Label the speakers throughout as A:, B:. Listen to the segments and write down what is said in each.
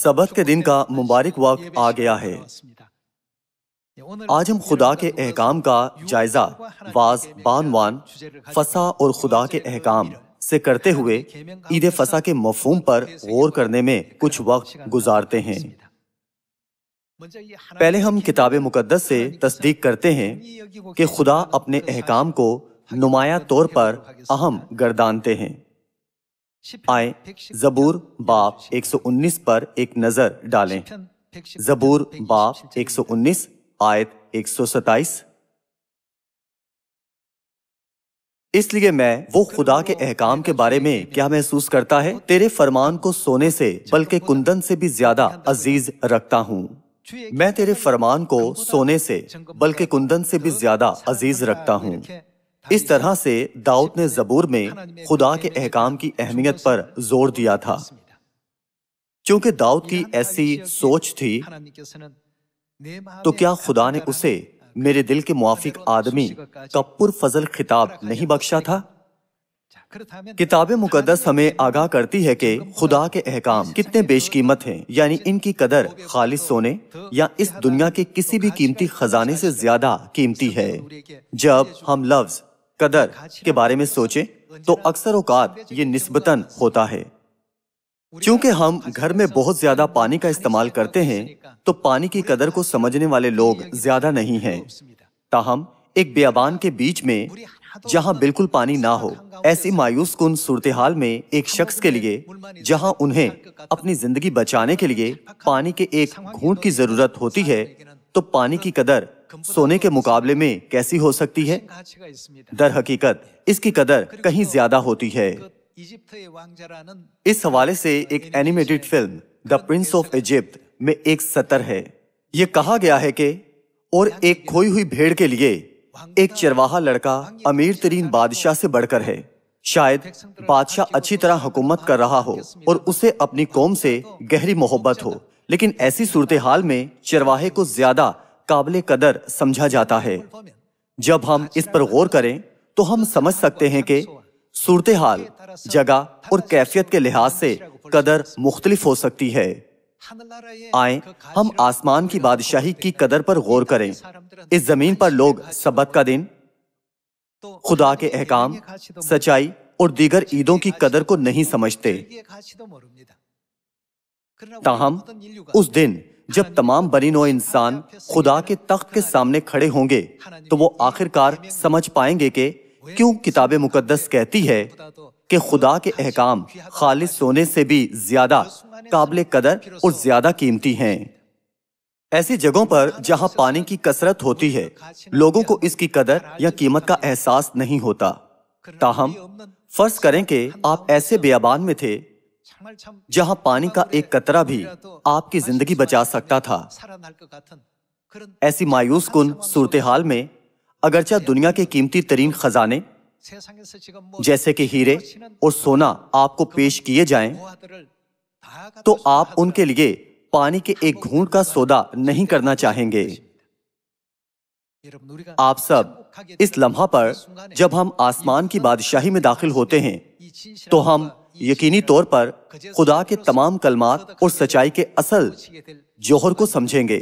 A: سبت کے دن کا مبارک وقت آ گیا ہے۔ آج ہم خدا کے احکام کا جائزہ واز بانوان فسح اور خدا کے احکام سے کرتے ہوئے عید فسح کے مفہوم پر غور کرنے میں کچھ وقت گزارتے ہیں۔ پہلے ہم کتاب مقدس سے تصدیق کرتے ہیں کہ خدا اپنے احکام کو نمایاں طور پر اہم گردانتے ہیں۔ آئیں زبور باب 119 پر ایک نظر ڈالیں۔ زبور باب 119 آیت 127۔ اس لیے میں وہ خدا کے احکام کے بارے میں کیا محسوس کرتا ہے؟ تیرے فرمان کو سونے سے بلکہ کندن سے بھی زیادہ عزیز رکھتا ہوں۔ میں تیرے فرمان کو سونے سے بلکہ کندن سے بھی زیادہ عزیز رکھتا ہوں۔ اس طرح سے داؤد نے زبور میں خدا کے احکام کی اہمیت پر زور دیا تھا۔ چونکہ داؤد کی ایسی سوچ تھی تو کیا خدا نے اسے میرے دل کے موافق آدمی کا پرفضل خطاب نہیں بخشا تھا؟ کتاب مقدس ہمیں آگاہ کرتی ہے کہ خدا کے احکام کتنے بیش قیمت ہیں، یعنی ان کی قدر خالص سونے یا اس دنیا کے کسی بھی قیمتی خزانے سے زیادہ قیمتی ہے۔ جب ہم لفظ قدر کے بارے میں سوچیں تو اکثر اوقات یہ نسبتاً ہوتا ہے۔ چونکہ ہم گھر میں بہت زیادہ پانی کا استعمال کرتے ہیں تو پانی کی قدر کو سمجھنے والے لوگ زیادہ نہیں ہیں۔ تاہم ایک بیابان کے بیچ میں جہاں بالکل پانی نہ ہو، ایسی مایوس کن صورتحال میں ایک شخص کے لیے جہاں انہیں اپنی زندگی بچانے کے لیے پانی کے ایک گھونٹ کی ضرورت ہوتی ہے تو پانی کی قدر سونے کے مقابلے میں کیسی ہو سکتی ہے؟ در حقیقت اس کی قدر کہیں زیادہ ہوتی ہے۔ اس حوالے سے ایک animated film the prince of Egypt میں ایک سطر ہے۔ یہ کہا گیا ہے کہ اور ایک کھوئی ہوئی بھیڑ کے لیے ایک چرواہا لڑکا امیر ترین بادشاہ سے بڑھ کر ہے۔ شاید بادشاہ اچھی طرح حکومت کر رہا ہو اور اسے اپنی قوم سے گہری محبت ہو، لیکن ایسی صورتحال میں چرواہے کو زیادہ قابل قدر سمجھا جاتا ہے۔ جب ہم اس پر غور کریں تو ہم سمجھ سکتے ہیں کہ صورتحال، جگہ اور کیفیت کے لحاظ سے قدر مختلف ہو سکتی ہے۔ آئیں ہم آسمان کی بادشاہی کی قدر پر غور کریں۔ اس زمین پر لوگ سبت کا دن، خدا کے احکام، سچائی اور دیگر عیدوں کی قدر کو نہیں سمجھتے۔ تاہم اس دن جب تمام بنی نوع انسان خدا کے تخت کے سامنے کھڑے ہوں گے تو وہ آخرکار سمجھ پائیں گے کہ کیوں کتاب مقدس کہتی ہے کہ خدا کے احکام خالص سونے سے بھی زیادہ قابل قدر اور زیادہ قیمتی ہیں۔ ایسی جگہوں پر جہاں پانی کی کثرت ہوتی ہے لوگوں کو اس کی قدر یا قیمت کا احساس نہیں ہوتا۔ تاہم فرض کریں کہ آپ ایسے بیابان میں تھے جہاں پانی کا ایک قطرہ بھی آپ کی زندگی بچا سکتا تھا۔ ایسی مایوس کن صورتحال میں اگرچہ دنیا کے قیمتی ترین خزانے جیسے کہ ہیرے اور سونا آپ کو پیش کیے جائیں تو آپ ان کے لیے پانی کے ایک گھونٹ کا سودا نہیں کرنا چاہیں گے۔ آپ سب اس لمحہ پر جب ہم آسمان کی بادشاہی میں داخل ہوتے ہیں تو ہم یقینی طور پر خدا کے تمام کلمات اور سچائی کے اصل جوہر کو سمجھیں گے۔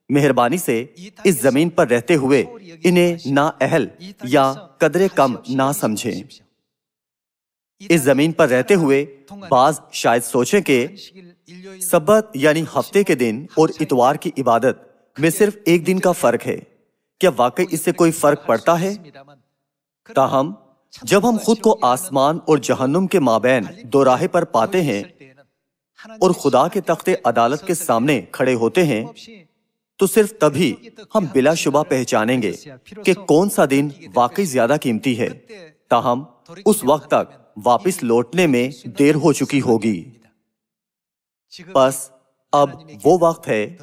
A: مہربانی سے اس زمین پر رہتے ہوئے انہیں نااہل یا قدر کم نہ سمجھیں۔ اس زمین پر رہتے ہوئے بعض شاید سوچیں کہ سبت یعنی ہفتے کے دن اور اتوار کی عبادت میں صرف ایک دن کا فرق ہے۔ کیا واقعی اس سے کوئی فرق پڑتا ہے؟ تاہم جب ہم خود کو آسمان اور جہنم کے مابین دوراہے پر پاتے ہیں اور خدا کے تخت عدالت کے سامنے کھڑے ہوتے ہیں تو صرف تبھی ہم بلا شبہ پہچانیں گے کہ کون سا دن واقعی زیادہ قیمتی ہے۔ تاہم اس وقت تک واپس لوٹنے میں دیر ہو چکی ہوگی۔ بس اب وہ وقت ہے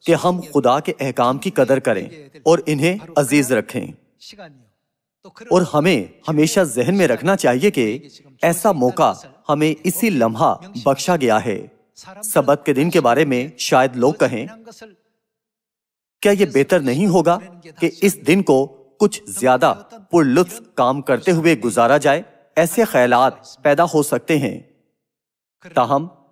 A: کہ ہم خدا کے احکام کی قدر کریں اور انہیں عزیز رکھیں۔ اور ہمیں ہمیشہ ذہن میں رکھنا چاہیے کہ ایسا موقع ہمیں اسی لمحہ بخشا گیا ہے۔ سبت کے دن کے بارے میں شاید لوگ کہیں کیا یہ بہتر نہیں ہوگا کہ اس دن کو کچھ زیادہ پر لطف کام کرتے ہوئے گزارا جائے؟ ایسے خیالات پیدا ہو سکتے ہیں۔ تاہم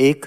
A: 1।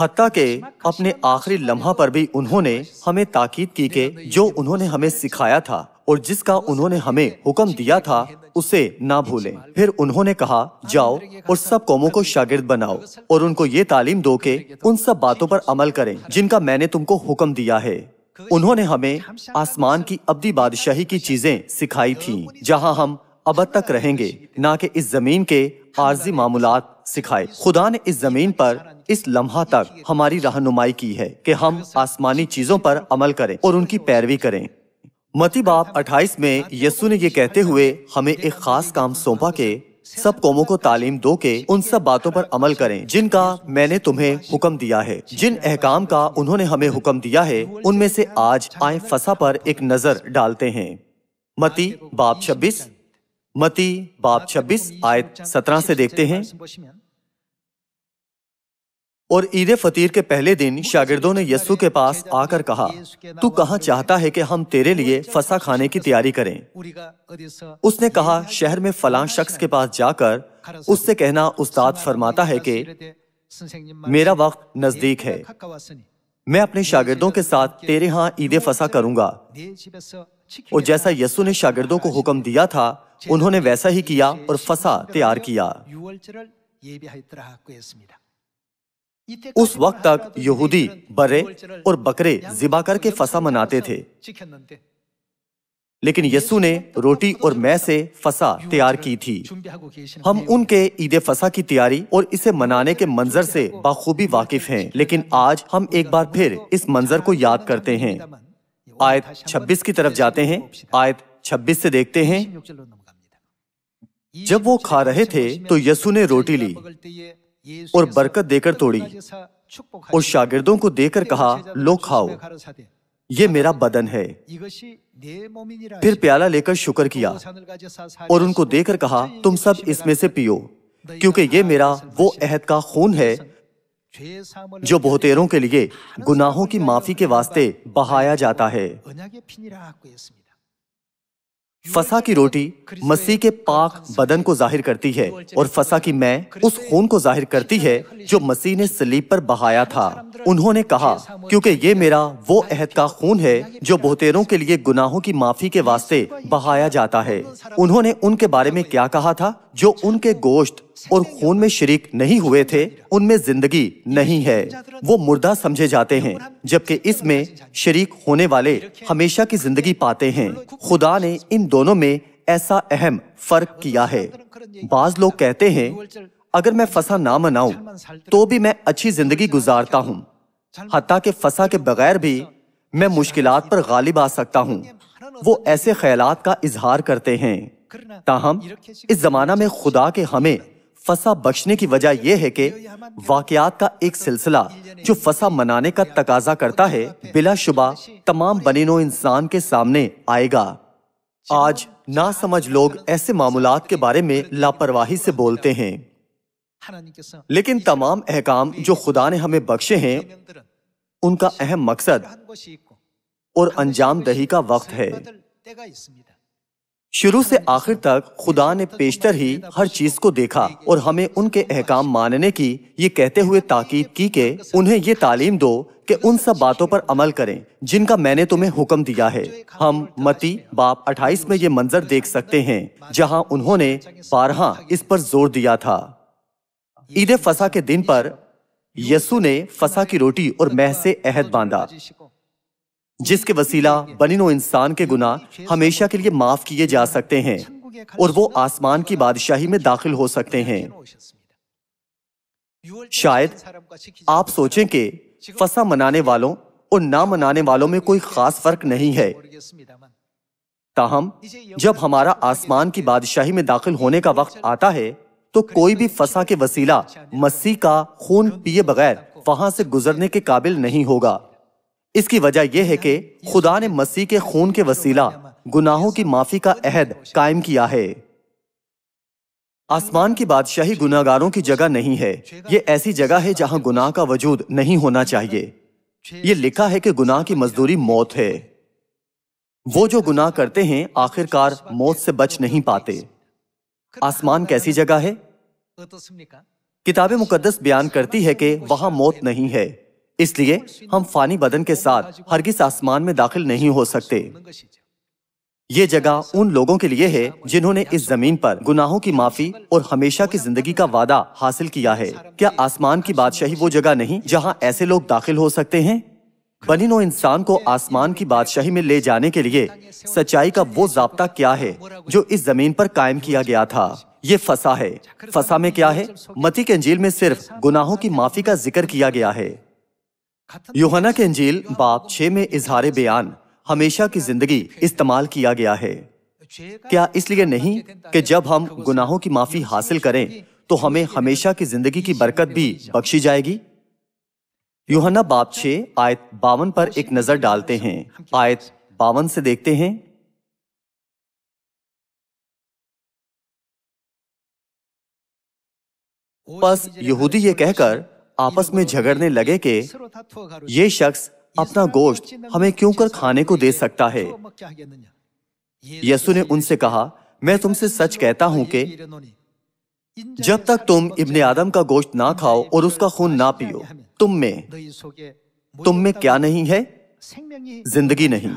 A: حتیٰ کہ اپنے آخری لمحہ پر بھی انہوں نے ہمیں تاکید کی کہ جو انہوں نے ہمیں سکھایا تھا اور جس کا انہوں نے ہمیں حکم دیا تھا اسے نہ بھولیں۔ پھر انہوں نے کہا جاؤ اور سب قوموں کو شاگرد بناؤ اور ان کو یہ تعلیم دو کہ ان سب باتوں پر عمل کریں جن کا میں نے تم کو حکم دیا ہے۔ انہوں نے ہمیں آسمان کی ابدی بادشاہی کی چیزیں سکھائی تھیں جہاں ہم ابد تک رہیں گے، نہ کہ اس زمین کے عارضی معمولات سکھائے۔ خدا نے اس زمین پر اس لمحہ تک ہماری رہنمائی کی ہے کہ ہم آسمانی چیزوں پر عمل کریں اور ان کی پیروی کریں۔ متی باب 28 میں یسوع نے یہ کہتے ہوئے ہمیں ایک خاص کام سونپا کہ سب قوموں کو تعلیم دو کہ ان سب باتوں پر عمل کریں جن کا میں نے تمہیں حکم دیا ہے۔ جن احکام کا انہوں نے ہمیں حکم دیا ہے ان میں سے آج آئیں فسح پر ایک نظر ڈالتے ہیں۔ متی باب 26 آیت 17 سے دیکھتے ہیں۔ اور عید فطیر کے پہلے دن شاگردوں نے یسوع کے پاس آ کر کہا تو کہاں چاہتا ہے کہ ہم تیرے لیے فسح کھانے کی تیاری کریں؟ اس نے کہا شہر میں فلاں شخص کے پاس جا کر اس سے کہنا استاد فرماتا ہے کہ میرا وقت نزدیک ہے، میں اپنے شاگردوں کے ساتھ تیرے ہاں عید فسح کروں گا۔ اور جیسا یسوع نے شاگردوں کو حکم دیا تھا انہوں نے ویسا ہی کیا اور فسح تیار کیا۔ اس وقت تک یہودی برے اور بکرے ذبح کر کے فسح مناتے تھے، لیکن یسوع نے روٹی اور مے سے فسح تیار کی تھی۔ ہم ان کے عید فسح کی تیاری اور اسے منانے کے منظر سے بخوبی واقف ہیں، لیکن آج ہم ایک بار پھر اس منظر کو یاد کرتے ہیں۔ آیت 26 کی طرف جاتے ہیں، آیت 26 سے دیکھتے ہیں۔ جب وہ کھا رہے تھے تو یسوع نے روٹی لی اور برکت دے کر توڑی اور شاگردوں کو دے کر کہا لو کھاؤ، یہ میرا بدن ہے۔ پھر پیالہ لے کر شکر کیا اور ان کو دے کر کہا تم سب اس میں سے پیو، کیونکہ یہ میرا وہ عہد کا خون ہے جو بہتیروں کے لیے گناہوں کی معافی کے واسطے بہایا جاتا ہے۔ فسح کی روٹی مسیح کے پاک بدن کو ظاہر کرتی ہے اور فسح کی مے اس خون کو ظاہر کرتی ہے جو مسیح نے صلیب پر بہایا تھا۔ انہوں نے کہا کیونکہ یہ میرا وہ عہد کا خون ہے جو بہتیروں کے لیے گناہوں کی معافی کے واسطے بہایا جاتا ہے۔ انہوں نے ان کے بارے میں کیا کہا تھا؟ جو ان کے گوشت اور خون میں شریک نہیں ہوئے تھے ان میں زندگی نہیں ہے، وہ مردہ سمجھے جاتے ہیں، جبکہ اس میں شریک ہونے والے ہمیشہ کی زندگی پاتے ہیں۔ خدا نے ان دونوں میں ایسا اہم فرق کیا ہے۔ بعض لوگ کہتے ہیں اگر میں فسح نہ مناؤں تو بھی میں اچھی زندگی گزارتا ہوں، حتیٰ کہ فسح کے بغیر بھی میں مشکلات پر غالب آ سکتا ہوں۔ وہ ایسے خیالات کا اظہار کرتے ہیں۔ تاہم اس زمانہ میں خدا کے ہمیں فسح بخشنے کی وجہ یہ ہے کہ واقعات کا ایک سلسلہ جو فسح منانے کا تقاضا کرتا ہے بلا شبہ تمام بنی نوع انسان کے سامنے آئے گا۔ آج ناسمجھ لوگ ایسے معاملات کے بارے میں لاپرواہی سے بولتے ہیں، لیکن تمام احکام جو خدا نے ہمیں بخشے ہیں ان کا اہم مقصد اور انجام دہی کا وقت ہے۔ شروع سے آخر تک خدا نے پیشتر ہی ہر چیز کو دیکھا اور ہمیں ان کے احکام ماننے کی یہ کہتے ہوئے تاکید کی کہ انہیں یہ تعلیم دو کہ ان سب باتوں پر عمل کریں جن کا میں نے تمہیں حکم دیا ہے۔ ہم متی باب 28 میں یہ منظر دیکھ سکتے ہیں جہاں انہوں نے بارہا اس پر زور دیا تھا۔ عید فسح کے دن پر یسوع نے فسح کی روٹی اور مے سے عہد باندھا جس کے وسیلہ بنی نوع انسان کے گناہ ہمیشہ کے لیے معاف کیے جا سکتے ہیں اور وہ آسمان کی بادشاہی میں داخل ہو سکتے ہیں۔ شاید آپ سوچیں کہ فسح منانے والوں اور نہ منانے والوں میں کوئی خاص فرق نہیں ہے، تاہم جب ہمارا آسمان کی بادشاہی میں داخل ہونے کا وقت آتا ہے تو کوئی بھی فسح کے وسیلہ مسیح کا خون پیے بغیر وہاں سے گزرنے کے قابل نہیں ہوگا۔ اس کی وجہ یہ ہے کہ خدا نے مسیح کے خون کے وسیلہ گناہوں کی معافی کا عہد قائم کیا ہے۔ آسمان کی بادشاہی گناہگاروں کی جگہ نہیں ہے، یہ ایسی جگہ ہے جہاں گناہ کا وجود نہیں ہونا چاہیے۔ یہ لکھا ہے کہ گناہ کی مزدوری موت ہے۔ وہ جو گناہ کرتے ہیں آخرکار موت سے بچ نہیں پاتے۔ آسمان کیسی جگہ ہے؟ کتاب مقدس بیان کرتی ہے کہ وہاں موت نہیں ہے، اس لیے ہم فانی بدن کے ساتھ ہرگز آسمان میں داخل نہیں ہو سکتے۔ یہ جگہ ان لوگوں کے لیے ہے جنہوں نے اس زمین پر گناہوں کی معافی اور ہمیشہ کی زندگی کا وعدہ حاصل کیا ہے۔ کیا آسمان کی بادشاہی وہ جگہ نہیں جہاں ایسے لوگ داخل ہو سکتے ہیں؟ بنی نوع انسان کو آسمان کی بادشاہی میں لے جانے کے لیے سچائی کا وہ ضابطہ کیا ہے جو اس زمین پر قائم کیا گیا تھا؟ یہ فسا ہے۔ فسا میں کیا ہے؟ متی کے انجیل میں صرف گناہوں کی معافی کا ذکر کیا گیا ہے۔ یوحنا کے انجیل باب 6 میں اظہار بیان ہمیشہ کی زندگی استعمال کیا گیا ہے۔ کیا اس لیے نہیں کہ جب ہم گناہوں کی معافی حاصل کریں تو ہمیں ہمیشہ کی زندگی کی برکت بھی بخشی جائے گی؟ یوحنا باب 6 آیت 52 پر ایک نظر ڈالتے ہیں۔ آیت 52 سے دیکھتے ہیں۔ پس یہودی یہ کہہ کر آپس میں جھگڑنے لگے کہ یہ شخص اپنا گوشت ہمیں کیوں کر کھانے کو دے سکتا ہے؟ یسوع نے ان سے کہا، میں تم سے سچ کہتا ہوں کہ جب تک تم ابن آدم کا گوشت نہ کھاؤ اور اس کا خون نہ پیو، تم میں کیا نہیں ہے؟ زندگی نہیں۔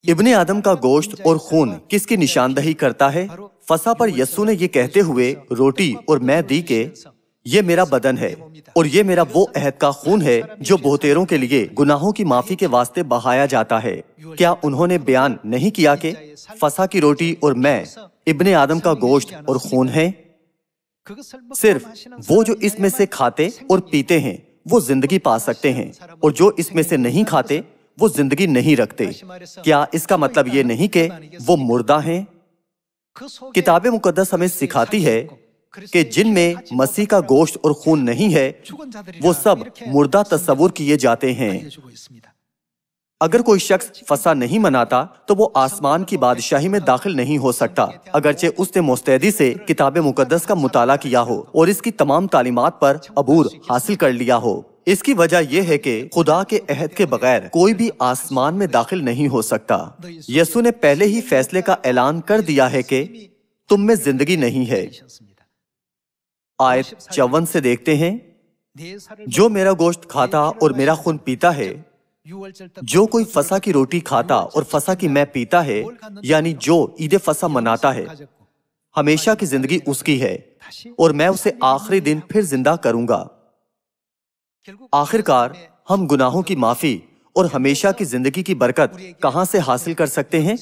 A: ابن آدم کا گوشت اور خون کس کی نشاندہی کرتا ہے؟ فسح پر یسوع نے یہ کہتے ہوئے روٹی اور میں دی کہ یہ میرا بدن ہے اور یہ میرا وہ عہد کا خون ہے جو بہتیروں کے لیے گناہوں کی معافی کے واسطے بہایا جاتا ہے۔ کیا انہوں نے بیان نہیں کیا کہ فسح کی روٹی اور میں ابن آدم کا گوشت اور خون ہے؟ صرف وہ جو اس میں سے کھاتے اور پیتے ہیں وہ زندگی پا سکتے ہیں، اور جو اس میں سے نہیں کھاتے وہ زندگی نہیں رکھتے۔ کیا اس کا مطلب یہ نہیں کہ وہ مردہ ہیں؟ کتاب مقدس ہمیں سکھاتی ہے کہ جن میں مسیح کا گوشت اور خون نہیں ہے وہ سب مردہ تصور کیے جاتے ہیں۔ اگر کوئی شخص فسح نہیں مناتا تو وہ آسمان کی بادشاہی میں داخل نہیں ہو سکتا، اگرچہ اس نے مستعدی سے کتاب مقدس کا مطالعہ کیا ہو اور اس کی تمام تعلیمات پر عبور حاصل کر لیا ہو۔ اس کی وجہ یہ ہے کہ خدا کے عہد کے بغیر کوئی بھی آسمان میں داخل نہیں ہو سکتا۔ یسوع نے پہلے ہی فیصلے کا اعلان کر دیا ہے کہ تم میں زندگی نہیں ہے۔ آیت 54 سے دیکھتے ہیں، جو میرا گوشت کھاتا اور میرا خون پیتا ہے، جو کوئی فسح کی روٹی کھاتا اور فسح کی میں پیتا ہے، یعنی جو عید فسح مناتا ہے، ہمیشہ کی زندگی اس کی ہے اور میں اسے آخری دن پھر زندہ کروں گا۔ آخرکار ہم گناہوں کی معافی اور ہمیشہ کی زندگی کی برکت کہاں سے حاصل کر سکتے ہیں؟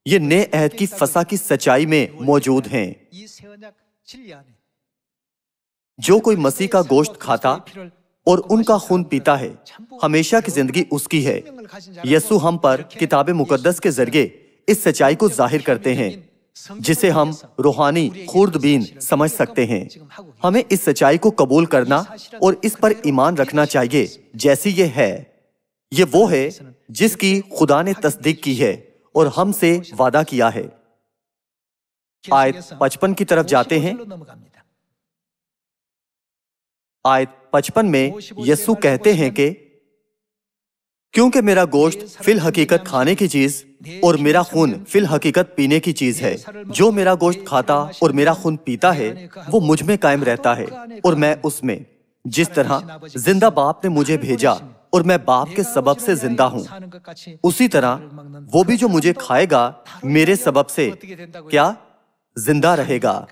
A: یہ نئے عہد کی فسح کی سچائی میں موجود ہیں۔ جو کوئی مسیح کا گوشت کھاتا اور ان کا خون پیتا ہے، ہمیشہ کی زندگی اس کی ہے۔ یسوع ہم پر کتاب مقدس کے ذریعے اس سچائی کو ظاہر کرتے ہیں جسے ہم روحانی خوردبین سمجھ سکتے ہیں۔ ہمیں اس سچائی کو قبول کرنا اور اس پر ایمان رکھنا چاہیے جیسی یہ ہے۔ یہ وہ ہے جس کی خدا نے تصدیق کی ہے اور ہم سے وعدہ کیا ہے۔ آیت 55 کی طرف جاتے ہیں۔ آیت 55 میں یسوع کہتے ہیں کہ کیونکہ میرا گوشت فی الحقیقت کھانے کی چیز اور میرا خون فی الحقیقت پینے کی چیز ہے۔ جو میرا گوشت کھاتا اور میرا خون پیتا ہے وہ مجھ میں قائم رہتا ہے اور میں اس میں، جس طرح زندہ باپ نے مجھے بھیجا اور میں باپ کے سبب سے زندہ ہوں، اسی طرح وہ بھی جو مجھے کھائے گا میرے سبب سے کیا زندہ رہے گا۔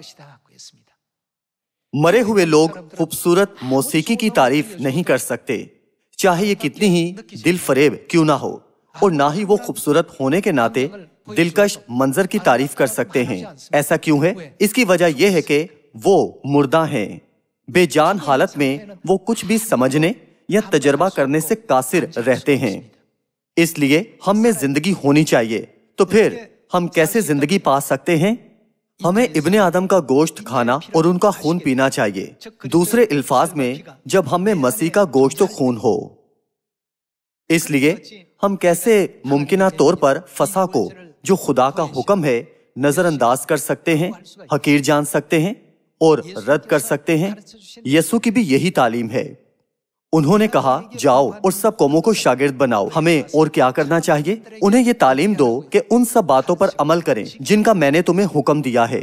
A: مرے ہوئے لوگ خوبصورت موسیقی کی تعریف نہیں کر سکتے، چاہے یہ کتنی ہی دل فریب کیوں نہ ہو، اور نہ ہی وہ خوبصورت ہونے کے ناطے دلکش منظر کی تعریف کر سکتے ہیں۔ ایسا کیوں ہے؟ اس کی وجہ یہ ہے کہ وہ مردہ ہیں۔ بے جان حالت میں وہ کچھ بھی سمجھنے یا تجربہ کرنے سے قاصر رہتے ہیں۔ اس لیے ہم میں زندگی ہونی چاہیے۔ تو پھر ہم کیسے زندگی پا سکتے ہیں؟ ہمیں ابن آدم کا گوشت کھانا اور ان کا خون پینا چاہیے۔ دوسرے الفاظ میں جب ہم میں مسیح کا گوشت و خون ہو۔ اس لیے ہم کیسے ممکنہ طور پر فسح کو جو خدا کا حکم ہے نظر انداز کر سکتے ہیں، حقیر جان سکتے ہیں اور رد کر سکتے ہیں؟ یسوع کی بھی یہی تعلیم ہے۔ انہوں نے کہا جاؤ اور سب قوموں کو شاگرد بناؤ۔ ہمیں اور کیا کرنا چاہیے؟ انہیں یہ تعلیم دو کہ ان سب باتوں پر عمل کریں جن کا میں نے تمہیں حکم دیا ہے۔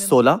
A: 16।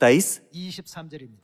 A: 23।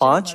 A: 5